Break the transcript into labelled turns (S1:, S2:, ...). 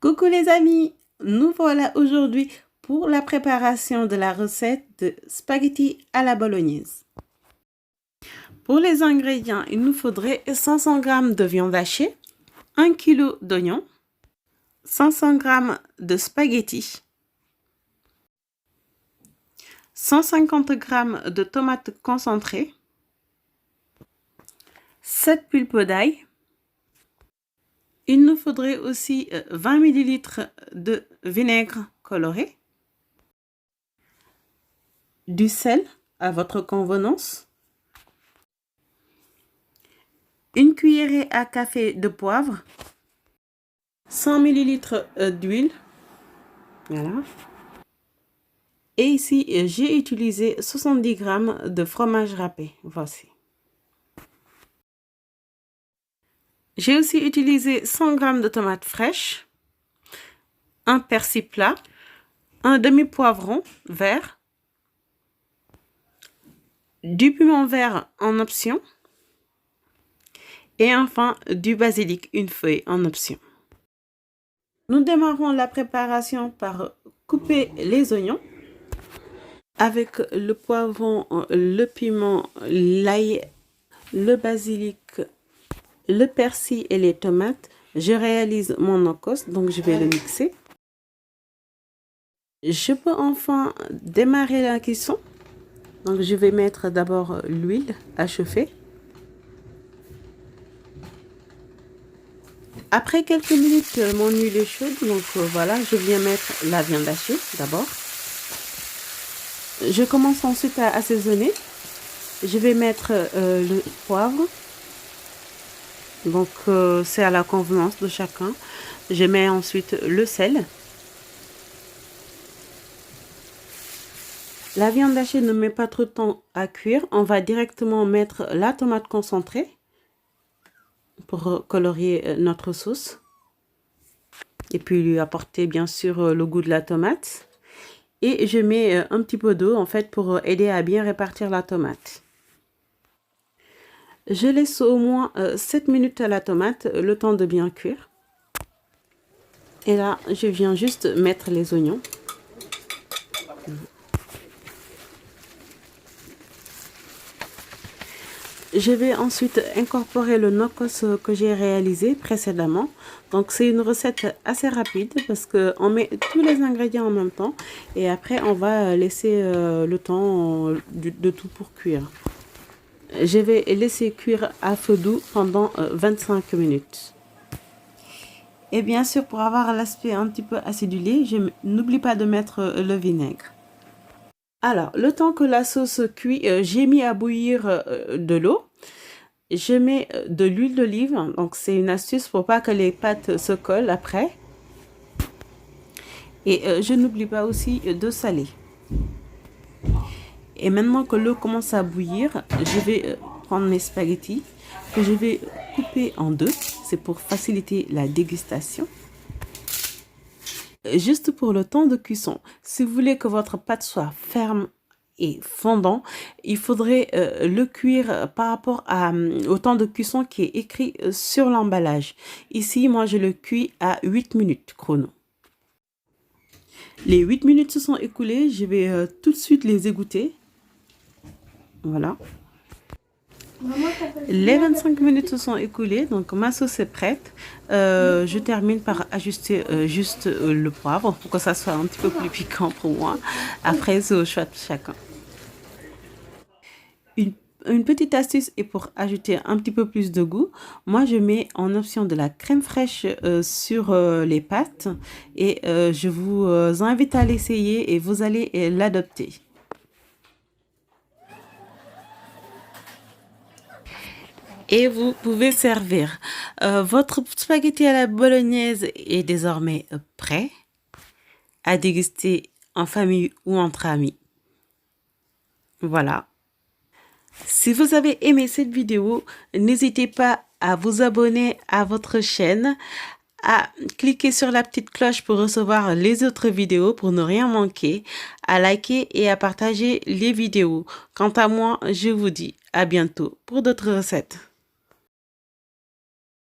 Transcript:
S1: Coucou les amis, nous voilà aujourd'hui pour la préparation de la recette de spaghettis à la bolognaise. Pour les ingrédients, il nous faudrait 500 g de viande hachée, 1 kg d'oignons, 500 g de spaghettis, 150 g de tomates concentrées, 7 pulpes d'ail. Il nous faudrait aussi 20 ml de vinaigre coloré, du sel à votre convenance, une cuillerée à café de poivre, 100 ml d'huile, voilà. Et ici, j'ai utilisé 70 g de fromage râpé, voici. J'ai aussi utilisé 100 g de tomates fraîches, un persil plat, un demi-poivron vert, du piment vert en option et enfin du basilic, une feuille en option. Nous démarrons la préparation par couper les oignons avec le poivron, le piment, l'ail, le basilic, le persil et les tomates. Je réalise mon no-cost, donc je vais le mixer. Je peux enfin démarrer la cuisson. Donc je vais mettre d'abord l'huile à chauffer. Après quelques minutes, mon huile est chaude, donc voilà, je viens mettre la viande hachée d'abord. Je commence ensuite à assaisonner. Je vais mettre le poivre. Donc c'est à la convenance de chacun. Je mets ensuite le sel. La viande hachée ne met pas trop de temps à cuire. On va directement mettre la tomate concentrée pour colorier notre sauce. Et puis lui apporter bien sûr le goût de la tomate. Et je mets un petit peu d'eau en fait pour aider à bien répartir la tomate. Je laisse au moins 7 minutes à la tomate, le temps de bien cuire. Et là, je viens juste mettre les oignons. Je vais ensuite incorporer le no-cost que j'ai réalisé précédemment. Donc c'est une recette assez rapide parce qu'on met tous les ingrédients en même temps. Et après, on va laisser le temps de tout pour cuire. Je vais laisser cuire à feu doux pendant 25 minutes. Et bien sûr, pour avoir l'aspect un petit peu acidulé, je n'oublie pas de mettre le vinaigre. Alors, le temps que la sauce cuit, j'ai mis à bouillir de l'eau. Je mets de l'huile d'olive, donc c'est une astuce pour pas que les pâtes se collent après. Et je n'oublie pas aussi de saler. Et maintenant que l'eau commence à bouillir, je vais prendre mes spaghettis que je vais couper en deux. C'est pour faciliter la dégustation. Juste pour le temps de cuisson. Si vous voulez que votre pâte soit ferme et fondant, il faudrait le cuire par rapport au temps de cuisson qui est écrit sur l'emballage. Ici, moi, je le cuis à 8 minutes chrono. Les 8 minutes se sont écoulées. Je vais tout de suite les égoutter. Voilà. Les 25 minutes se sont écoulées, donc ma sauce est prête. Je termine par ajuster juste le poivre pour que ça soit un petit peu plus piquant pour moi. Après, c'est au choix de chacun. Une petite astuce est pour ajouter un petit peu plus de goût. Moi, je mets en option de la crème fraîche sur les pâtes et je vous invite à l'essayer et vous allez l'adopter. Et vous pouvez servir. Votre spaghetti à la bolognaise est désormais prêt à déguster en famille ou entre amis. Voilà. Si vous avez aimé cette vidéo, n'hésitez pas à vous abonner à votre chaîne, à cliquer sur la petite cloche pour recevoir les autres vidéos pour ne rien manquer, à liker et à partager les vidéos. Quant à moi, je vous dis à bientôt pour d'autres recettes.